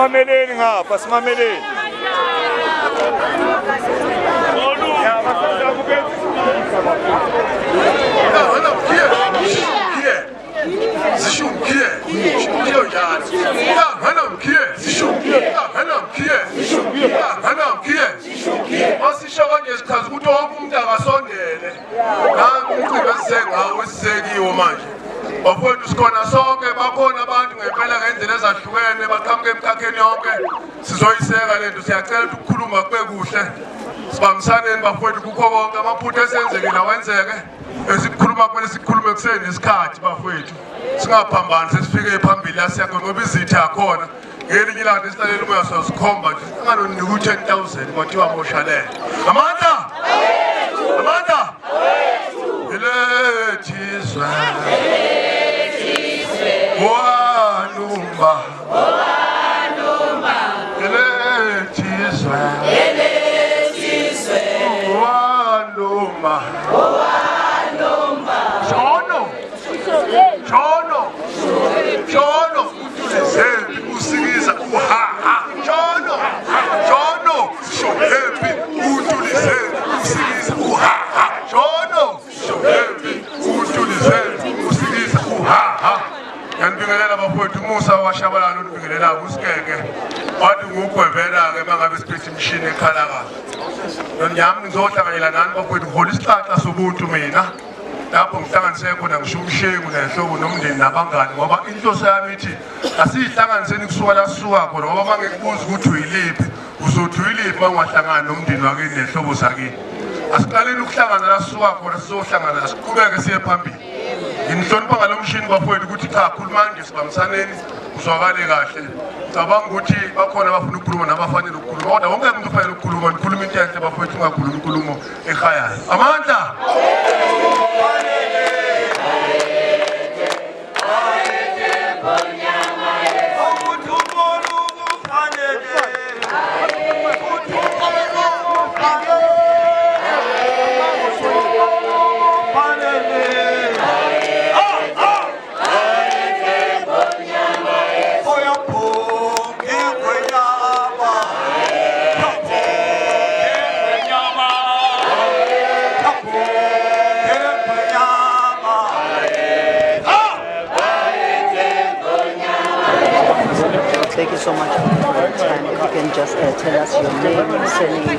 Pasimameleni ngapha, pasimameleni. Bafowethu sikhona sonke bakhona abantu ngempela ngendlela ezahlukene baqhamuke emkhakheni yonke sizoyiseka lento siyacela ukukhuluma kube kuhle sibambisaneni bafowethu kukho konke amaphutha esenzekile awenzeke esikhuluma kumele sikhulume kuseni isikhathi bafowethu singaphambani sesifike phambili asiyakho ngoba izitha yakhona ngelinye ilanga esilaleli umoya sosikhomba nje anganoni ku 10,000 kwathiwa moshalele amandla amandla elethizwe Oanumba, elethizwe, Oanumba, Jono, utulizepi usikiza uhaha, Jono, shohepi utulizepi usikiza uhaha, Jono, shohepi utulizepi usikiza uhaha. Yanibingelela bafowethu Musa washabalala unibingelela usikeke wathi ngugwevela ke mangabe siphethe imshini ekhalaka yonyami ngizohlanganyela nani bafowethu hola isihlahla sobuntu mina lapho ngihlanganise khona ngisho umshengu nehlobo nomndeni nabangani ngoba inhloso yami ithi asihlanganiseni kusuka la sisuka khona ngoba mangekubuza ukuthi uyiliphi uzothi uyiliphi mangahlangana nomndeni wakini nehlobo sakini asiqaleni ukuhlangana la sisuka khona sizohlangana siqhubeke siye phambili Ngihlonipha ngalomshini bafowethu ukuthi cha khuluma nje sibamsaneni uzwakale kahle cabanga ukuthi bakhona abafuna ukukhuluma nabafanele ukukhuluma kodwa wonke umuntu ufanele ukukhuluma nikhuluma into enhle bafowethu ungakhuluma inkulumo ehayayo amandla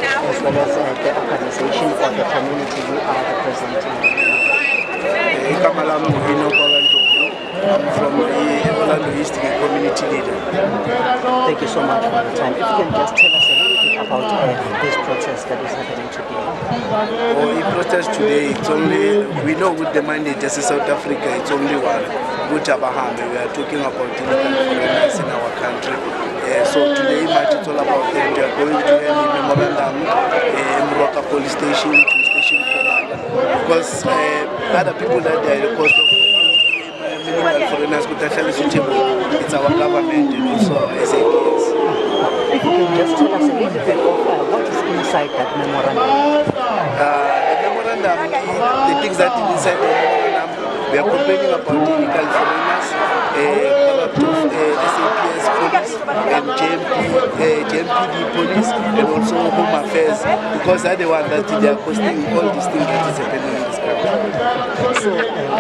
as well as the organization or the community you are representing? I'm from the Orlando East community leader. Thank you so much for your time. If you can just tell us a little bit about this protest that is happening today. The protest today, it's only, we know with the mandate as South Africa, it's only one, which Abahambe. We are talking about illegal foreigners in our country. So today much it's all about them. We are going to have a memorandum in Mroka police station to station commander, because other people that they are the cost of illegal foreigners could actually suitable. It's our government and also our SAPS. If you can just tell us a little bit of what is inside that memorandum. The memorandum, the things that is inside the memorandum, we are complaining about illegal foreigners, corrupt SAPS police and JMPD police, and also Home Affairs, because they're the ones that they are costing all these things that is happening in this country. So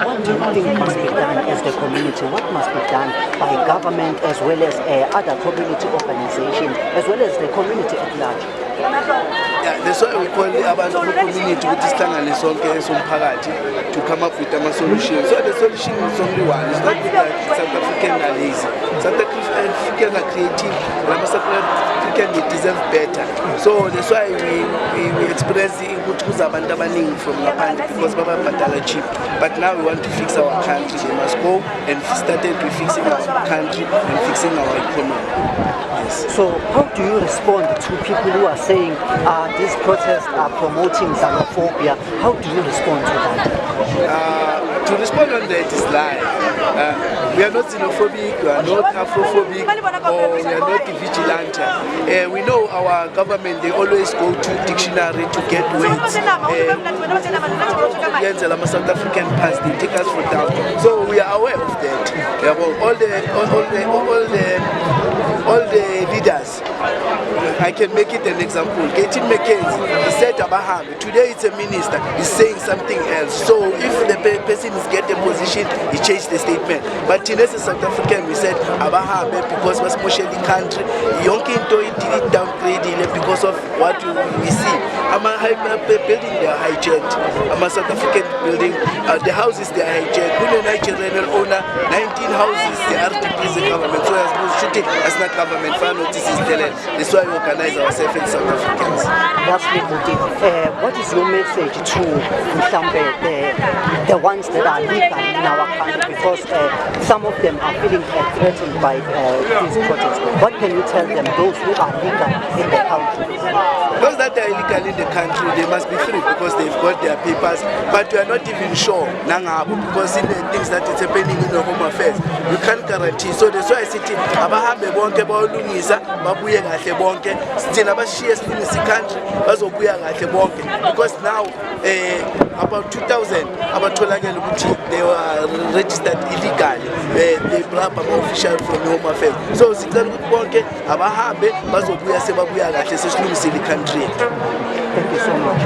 what do you think must be done as the community? What must be done by government as well as other community organizations, as well as the community at large? Yeah, that's why we call the Abantu community with this to come up with a solution. So the solution is only one. It's not that South Africans are lazy. South Africans are creative. South Africans deserve better. So that's why we express the input from Lapand, because Baba Patala cheap. But now we want to fix our country. We must go and start to fixing our country and fixing our economy. Yes. So how do you respond to people who are saying these protests are promoting xenophobia? How do you respond to that? To respond on that is lie. We are not xenophobic, we are not Afrophobic, or we are not vigilante. We know our government, they always go to dictionary to get words. South African past, they take us for down. So we are aware of that. All the leaders, I can make it an example. Gaten McKenzie, he said Abahambe. Today it's a minister, he's saying something else. So if the person is getting a position, he changed the statement. But in as a South African, we said Abahambe because was especially country. Yonke did it downgrade because of what we see. I'm a building they are hijacked. I'm a South African building. The houses they are hijacked. Good Nigerian owner, 19 houses, the RTP is the government. So as shooting as not government for notices telling. That's why we organize ourselves in South Africans. Lastly, what is your message to the ones that are legal in our country? Because some of them are feeling threatened by these protests. What can you tell them, those who are legal in the country? Those that are illegal in the country, they must be free because they've got their papers. But we are not even sure, because in the things that is happening in the Home Affairs, you can't guarantee. So that's why I say, Abahambe bonke baolungisa babuye kahle bonke sithina bashiye silungisa country bazobuya kahle bonke, because now about 2000 abatholakala ukuthi they were registered illegally, they brought official from the Home Affairs. So sicela ukuthi bonke abahambe bazobuya sebabuya kahle sesilungisa country. Thank you so much.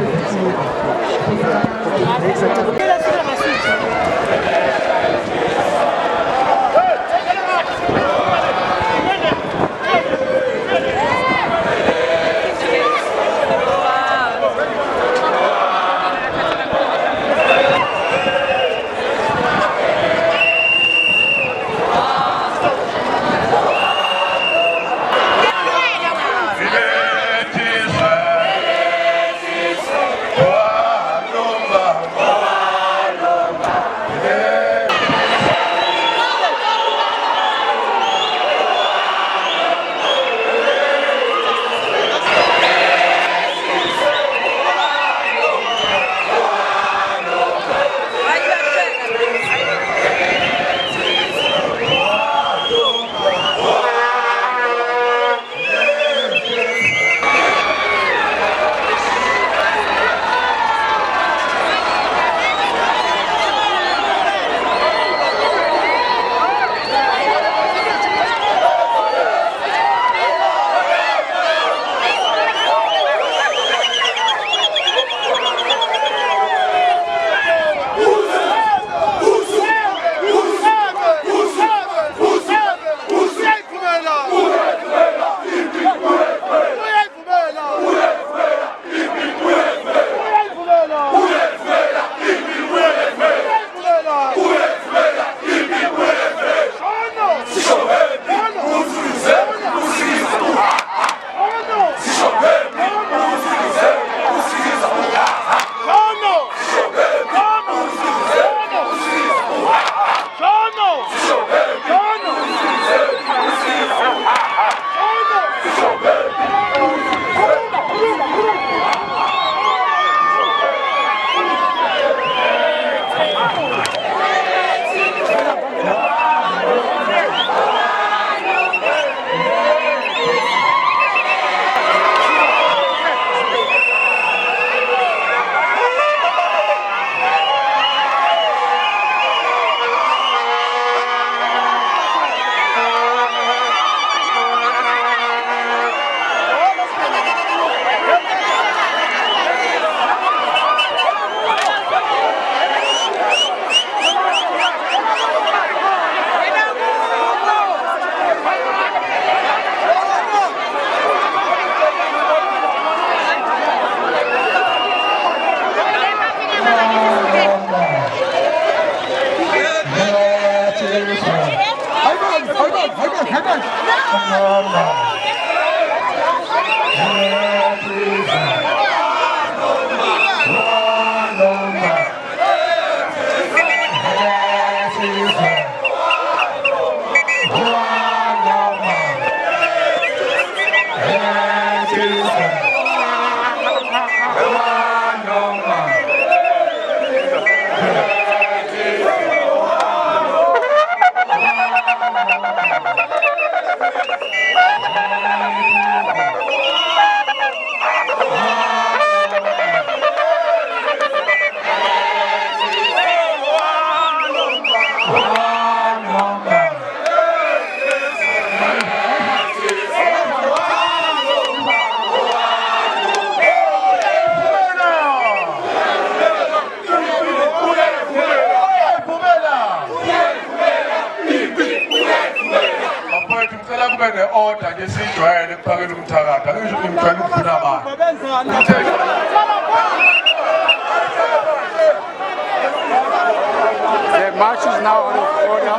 The march is now out of order.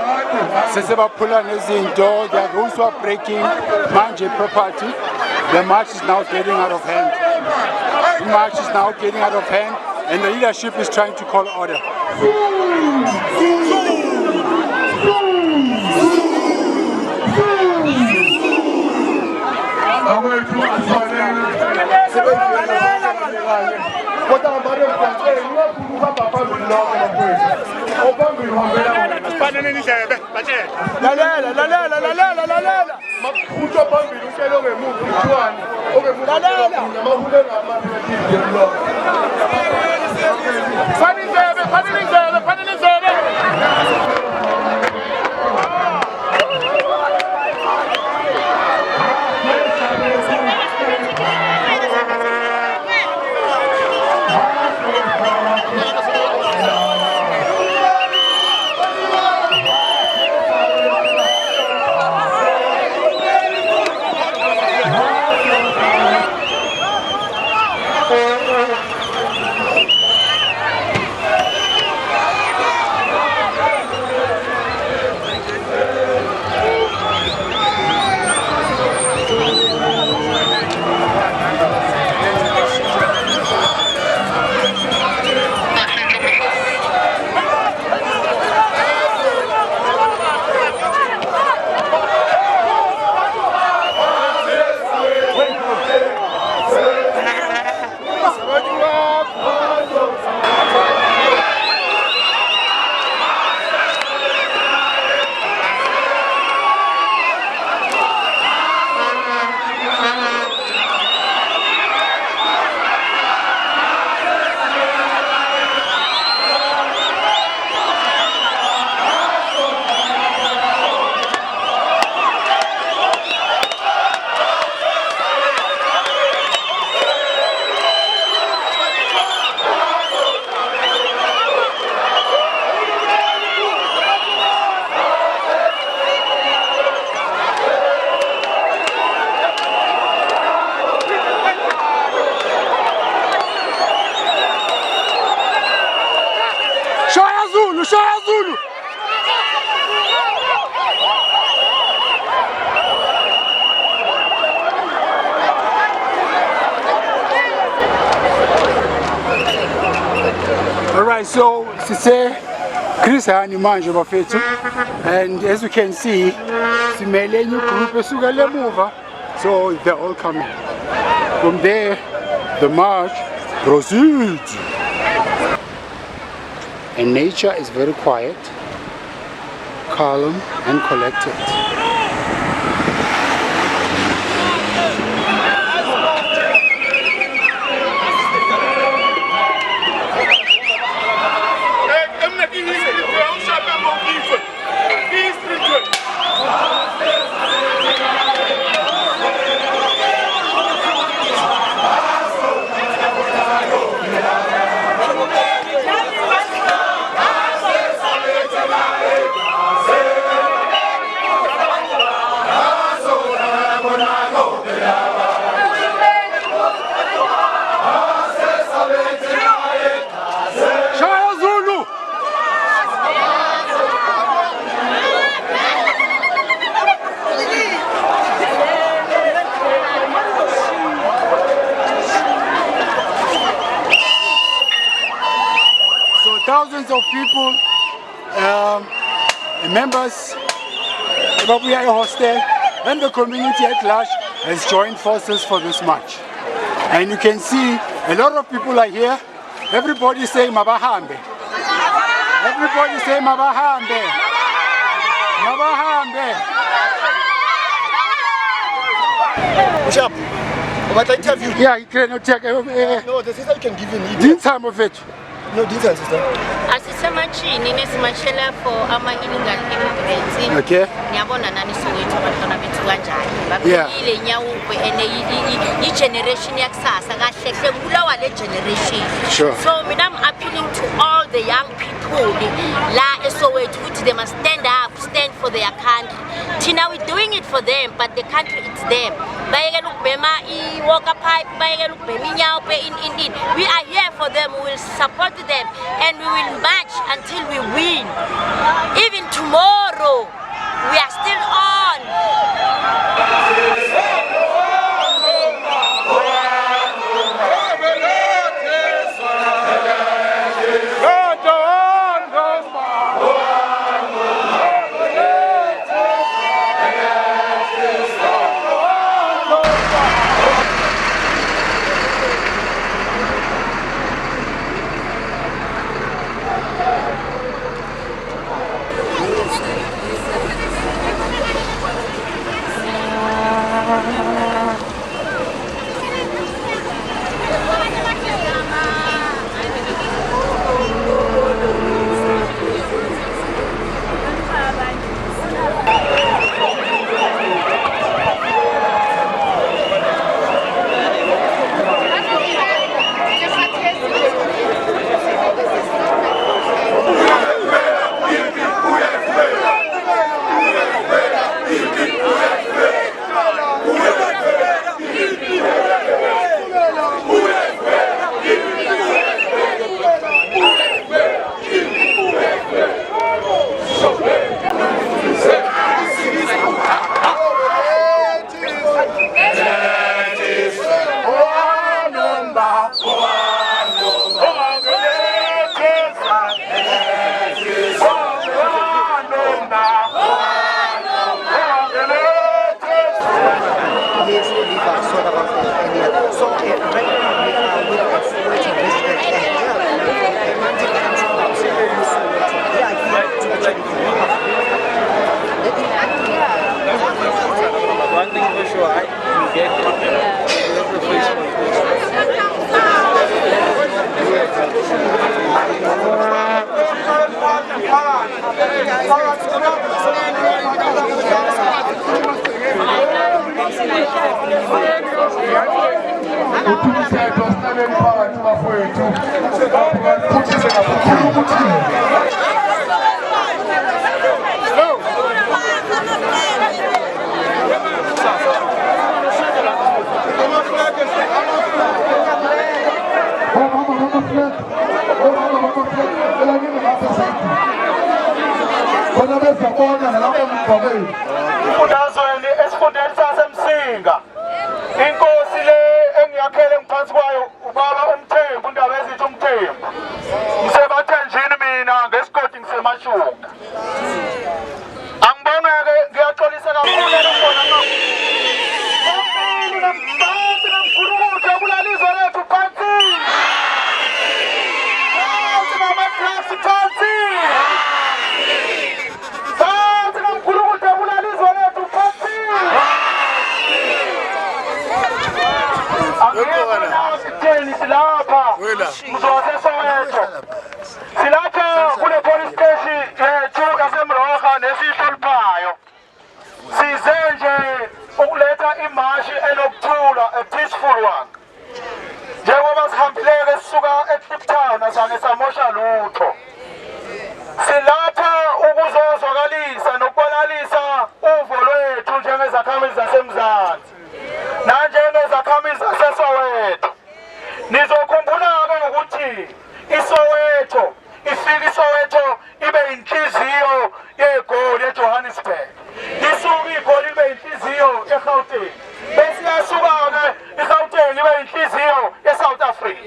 Sesebaphula nezinto, there are those who are breaking manje property. The march is now getting out of hand. The march is now getting out of hand, and the leadership is trying to call order. Alright, so sise Chris hani manje bafethu, and as you can see simele new group esuka lemuva, so they're all coming. From there the march proceeds. And nature is very quiet, calm and collected. thousands of people, members, Babuya Hostel, and the community at large has joined forces for this march. And you can see a lot of people are here. Everybody saying Mabahambe. Everybody saying Mabahambe. Mabahambe. Bishop, what interview? Yeah, you cannot take No, the sister can give you need. this time of it. No, this time, sister. Asisemachini nesimashela for ama-illegal immigrants. Okay. Ngiyabona nani Soweto abantwana bethu kanjani. Yeah. Baphile nyawupe ene i-generation yakusasa kahle hle kulawa le generation. Sure. So mina I'm appealing to all the young people la eSoweto ukuthi they must stand up, stand for their country. Tina we're doing it for them, but the country it's them. Bayekela ukubhema i-walker pipe, bayekela ukubhema inyawupe in. We are here for them. We will support them and we will march until we win. Even tomorrow, we are still on. One thing for sure, you get the Ifundazweni esifundeni sasemsinga inkosi le engiyakhele ngiphansi kwayo ubaba uMthembu indaba ezithi uMthembu ngisebathenjini mina ngesigodi ngisemashuka angiboneke ngiyaxolisa kakhulu ukubona namhlanje namkhulumuthe kulalizwe lethu phansi namaklasi phansi silapha mzose Soweto silapha kule police station yethu yaseMroga nesihluphayo size nje ukuletha imashi enokuthula a peaceful one njengoba sihambile sisuka eCliptown azange samosha lutho silapha ukuzozwakalisa nokubalalisa uvo lwethu njengezakhamuzi zaseMzansi nanjengezakhamuzi zaseSoweto. Nizokhumbula-ke ukuthi iSoweto ifika iSoweto ibe inhliziyo yeGoli eJohannesburg, isuke iGoli ibe inhliziyo eGauteng, bese iyasuka-ke iGauteng ibe inhliziyo yeSouth Africa.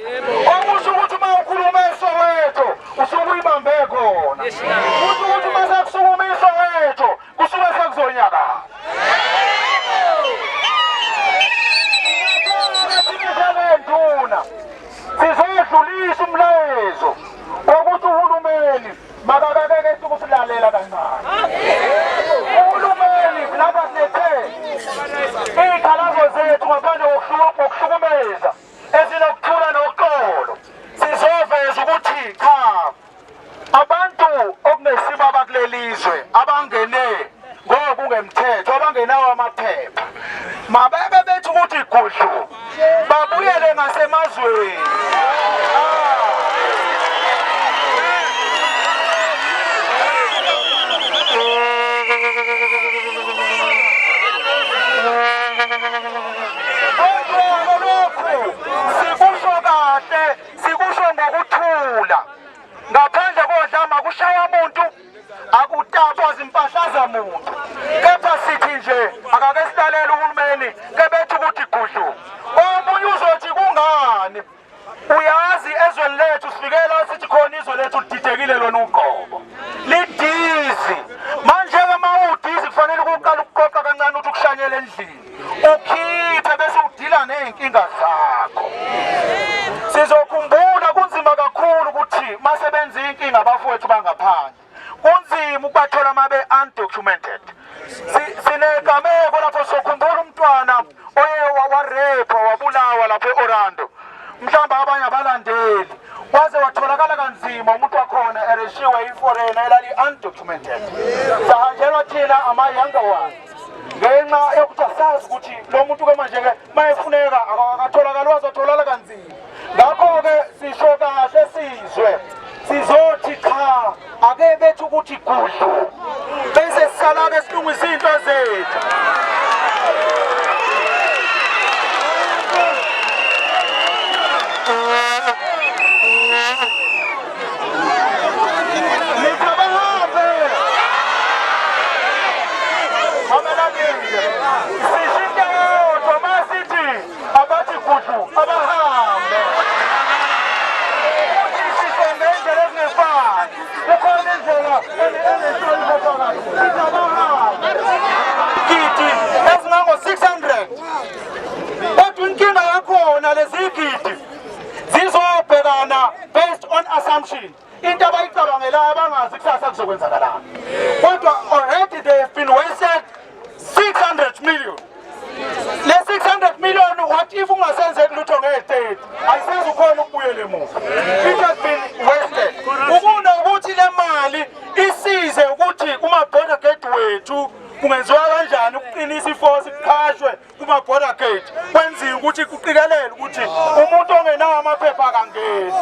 Okusho ukuthi uma ukhuluma eSoweto usuke Kusho ukuthi mase kusukumiswa wethu kusuke sekuzonyaka. Nduna sizodlulisa umlayezo wokuthi uhulumeni makakake ukusilalela kancane. Uhulumeni lapha sinethe izikhalazo zethu ngaphandle kokuhlukumeza ezinokuthula noxolo. Sizoveza ukuthi cha abantu okunesimo abakulelizwe abangene ngokungemthetho abangenawo amaphepha mabebe bethi ukuthi igudlu babuyele ngasemazweni. Sikusho kahle, sikusho ngokuthula. Ngaphandle kodlama kushaya umuntu akutapwa zimpahla zamuntu. Kepha sithi nje akake silalela uhulumeni kebethi ukuthi gudlu. Omunye uzothi kungani? Uyazi ezweni lethu sifikela sithi khona izwe lethu lididekile lona uqobo. Lidizi. Manje ke mawudizi kufanele ukuqala ukuqoqa kancane ukuthi ukushanyele endlini. Ukhiphe bese udila nezinkinga zakho. Sizokhumbula kunzima kakhulu ukuthi masebenza inkinga abafowethu bangaphandle. Kunzima ukubathola mabe undocumented. Sinegameko lapho sokhumbula umntwana oye warepa wabulawa lapho eOrlando. Mhlamba abanye abalandeli waze watholakala kanzima umuntu wakhona ereshiwe iforeigner elali undocumented. Sahanjelwa thina ama-younger ones ngenxa yokuthi asazi ukuthi lo muntu ke manje ke mayefuneka akatholakala wazotholakala kanzima. Ngakho-ke sisho kahle sizwe sizothi cha ake bethi ukuthi gudlu bese sisala-ke silungisa izinto zethu. Ezingango 600 kodwa inkinga yakhona lezi gidi zizobhekana based on assumption. Into abayicabangelayo abangazi kusasa kuzokwenzakalani. Kodwa already they have been wasted 600 million. Le 600 million what if ungasenzeki lutho nge-30 ayisenze ukhona ukubuyela emuva. It has been wasted. Ukuna ukuthi le mali isize ukuthi kuma-border gate wethu kungenziwa kanjani ukuqinisa iforce kuqhashwe kuma-border gate kwenziwe ukuthi kuqikelele ukuthi umuntu ongenawo amaphepha akangeni.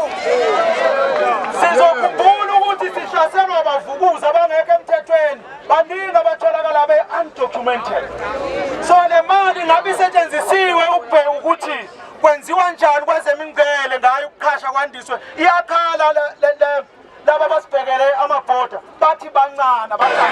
Sizokhumbula ukuthi sihlaselwa abavukuzi abangekho emthethweni baningi abatholakala be-undocumented. So le mali ngabe isetshenzisiwe ukubheka ukuthi kwenziwa njani kwezemingcele ngayo ukuqhasha kwandiswe. Iyakhala laba abasibhekele amabhoda bathi bancane amandla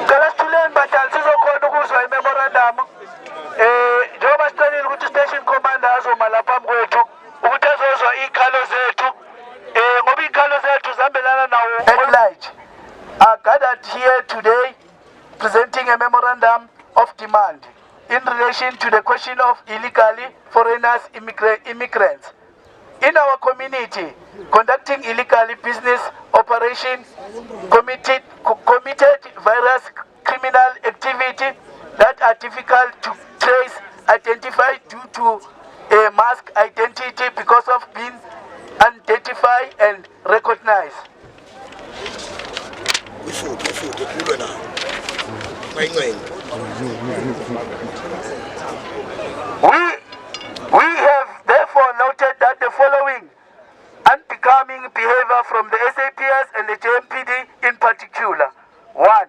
cela sithuleni badali sizokhona ukuzwa imemorandum njengoba sicelile ukuthi station commander azoma lapha phambi kwethu ukuthi azozwa iy'khalo zethu ngoba iy'khalo zethu zihambelana nawo. At large are gathered here today presenting a memorandum of demand in relation to the question of illegally foreigners immigrants in our community conducting illegally business operation, committed various criminal activity that are difficult to trace, identify due to a mask identity because of being identified and recognized. We have therefore noted that the following unbecoming behavior from the SAPS and the JMPD in particular. 1.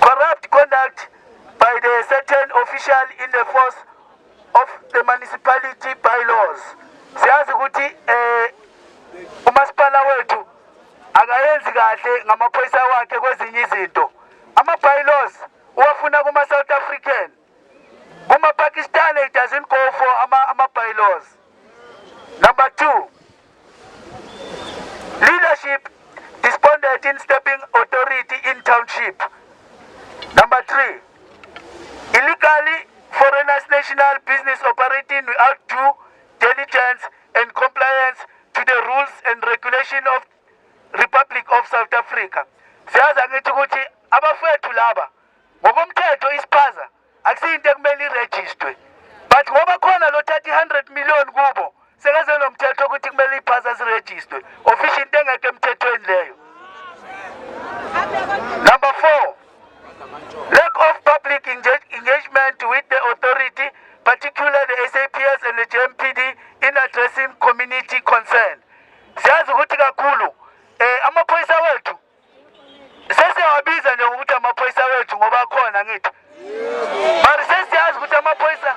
Corrupt conduct by the certain official in the force of the municipality bylaws. Siyazi ukuthi umasipala wethu akayenzi kahle ngamaphoyisa wakhe kwezinye izinto. Ama bylaws uwafuna kuma-South African. Kuma-Pakistan, it doesn't go for ama-bylaws. Number 2, leadership despondent in stepping authority in township. Number 3, illegally foreigners national business operating without due diligence and compliance to the rules and regulation of Republic of South Africa. Siyaza ngithi ukuthi abafethu laba ngokomthetho isiphaza akusiyinto ekumele irejistwe, but ngoba khona lo 100 million kubo sekaze nomthetho ukuthi kumele iphaza zirejistwe official into engekho emthethweni leyo. Number 4, lack of public engagement with the authority, particularly the SAPS and the JMPD, in addressing community concern. Siyazi ukuthi kakhulu amaphoyisa wethu sesiyawabiza nje ukuthi amaphoyisa wethu ngoba khona ngithi, mari sesiyazi ukuthi amaphoyisa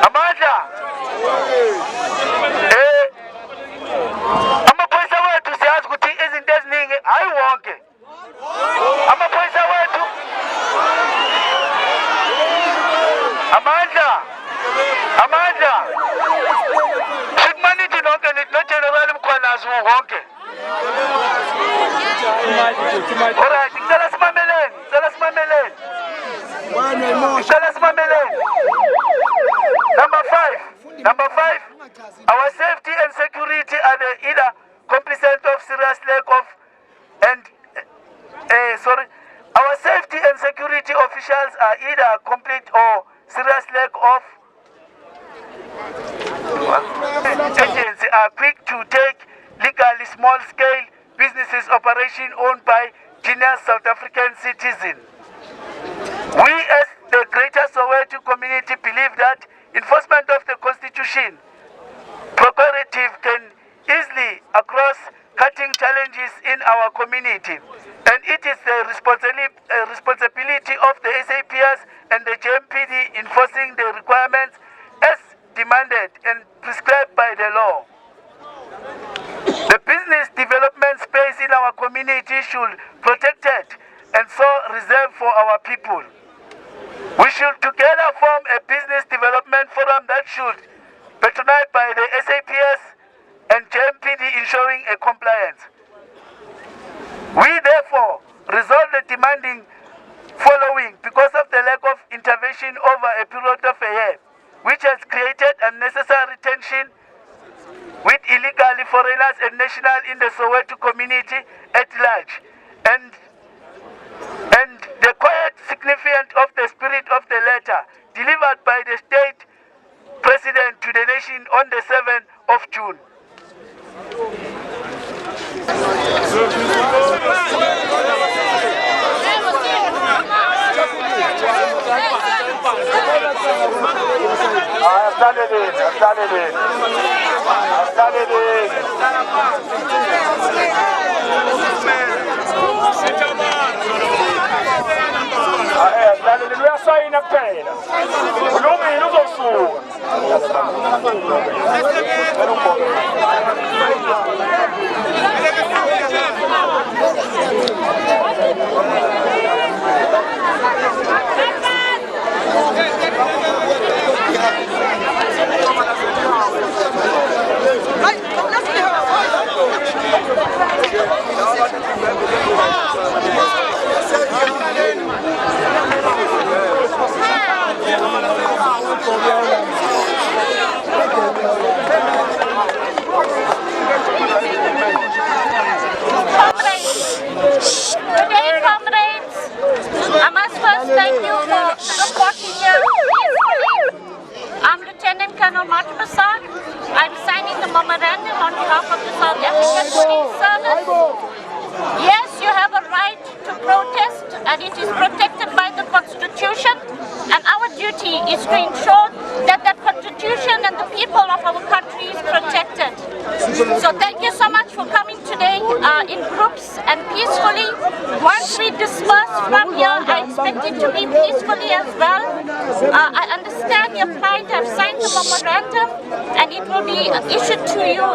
amandla amaphoyisa wethu siyazi ukuthi izinto eziningi hayi wonke amaphoyisa wethu amandla sikumanithi nonke no-general Mkhwanazi wonke. Alright, ngicela simameleni. Number 5, our safety and security are either complicit of serious lack of our safety and security officials are either complete or serious lack of agency are quick to take legally small-scale businesses operation owned by genius South African citizens. We as the Greater Soweto community believe that enforcement of the Constitution prerogative can easily across cutting challenges in our community, and it is the responsibility of the SAPS and the JMPD enforcing the requirements as demanded and prescribed by the law. The business development space in our community should be protected and so reserved for our people. We should together form a business development forum that should be patronized by the SAPS and JMPD ensuring a compliance. We therefore resolve the demanding following because of the lack of intervention over a period of a year, which has created unnecessary tension with illegally foreigners and national in the Soweto community at large, and the quiet significance of the spirit of the letter delivered by the state president to the nation on the 7th of June. Uyasayina kuphela ulungile uzosuka. I must first thank you for supporting here peacefully. I'm Lieutenant Colonel Mark Basar. I'm signing the memorandum on behalf of the South African Police Service. Yes, you have a right to protest and it is protected by the Constitution, and our duty is to ensure that that Constitution and the people of our country is protected. So thank you so much for coming to today in groups and peacefully. Once we disperse from here, I expect it to be peacefully as well. I understand your plight. I've signed the memorandum and it will be issued to you.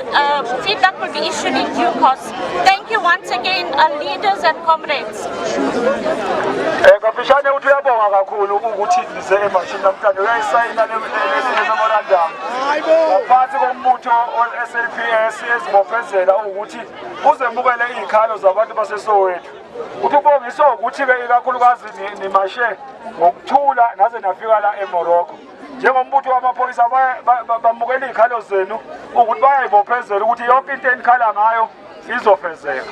Feedback will be issued in due course. Thank you once again, leaders and comrades. Kapishane uthi uyabonga kakhulu ukuthi nize emashini namhlanje uyayisayina le memorandum ngaphansi kombutho SAPS ezibophezela ukuthi uzemukele izikhalo zabantu baseSoweto. Uthi ubongiso ukuthi ke ikakhulukazi nimashe ngokuthula naze nafika la eMorocco. Njengombutho wamaphoyisa bamukela izikhalo zenu ukuthi bayayibophezela ukuthi yonke into enikhala ngayo izofezeka.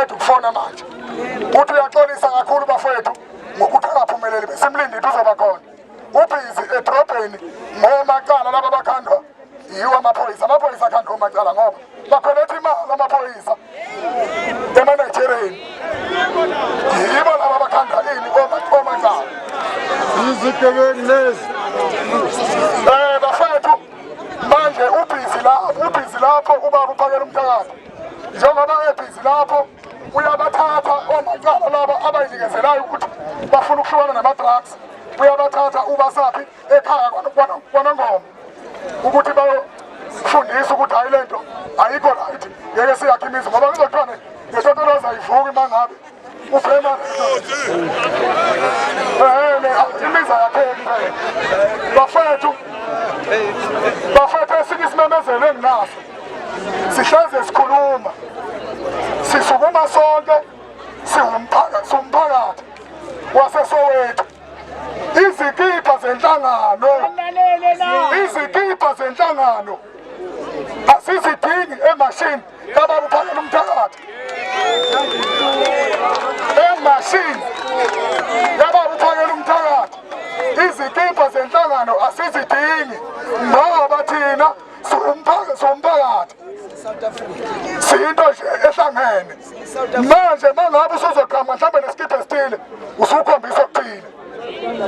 Kufona manje uthi uyaxolisa kakhulu bafowethu ngokuthi angaphumeleli besimlindi tuzoba khona ubhizi edrobheni ngomacala laba bakhandwa yiwo amaphoyisa akhandwa omacala ngoba bakholetha imali amaphoyisa emanayjereni yibo laba bakhandwa ini omacala izigebengu lezi bafowethu manje ubhizi lapho ubaba uphakela umthakathi njengoba ebhizi lapho uyabathatha omacala laba abayinikezelayo ukuthi bafuna ukuhlukana nama-drugs uyabathatha ubasaphi ekhaya kwanongoma ukuthi bayofundisa ukuthi hayi lento ayikho right ngeke siyakhe imizi ngoba kuzothiwa ngetotoloza ayivuki uma ngabe ufema imizi ayakheki bafethu esinye isimemezelo enginaso sihleze sikhuluma sisukuma sonke siwumphakathi waseSoweto. Izikipha zenhlangano asizidingi emashini kababuphakela umthakathi izikipha zenhlangano asizidingi ngoba thina siwumphakathi siyinto nje ehlangene manje mangabe usuzoqhamuka mhlawumbe nesikipha esithile usukhombisa okuphila.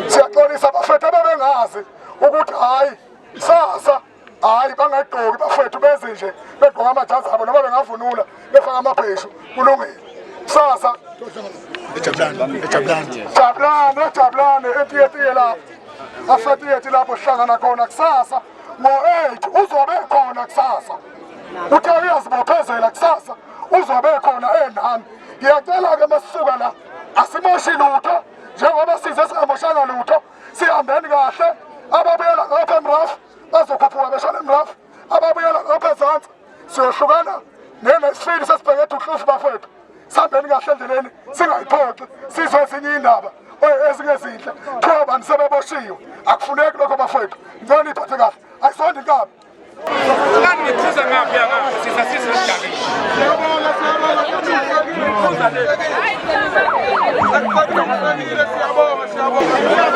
Siyaxolisa bafethu ababengazi ukuthi hayi sasa hayi bangayigqoki bafethu beze nje begqoka amajazi abo noma bengavunula befaka amabheshu kulungile. Sasa Jabulane etiye lapho afethu lapho sihlangana khona kusasa ngo-8 uzobe khona kusasa. Uthe uyazibophezela kusasa uzobe khona enani. Ngiyacela-ke masisuka la asimoshi lutho njengoba size singamoshanga lutho sihambeni kahle. Ababuyela ngapha eMrafu bazokhuphuka beshona eMrafu, ababuyela ngapha ezansi siyohlukana nenesifili sesibhekethe uhlufu bafethu. Sihambeni kahle endleleni singayiphoxi sizwe ezinye indaba ezingezinhle kuthiwa abantu sebeboshiwe. Akufuneki lokho bafethu, ngicela iphathe kahle ayisonde inkabi. Ngani ngiphuza ngaphi yaka sisasisa sidabini. Siyabonga.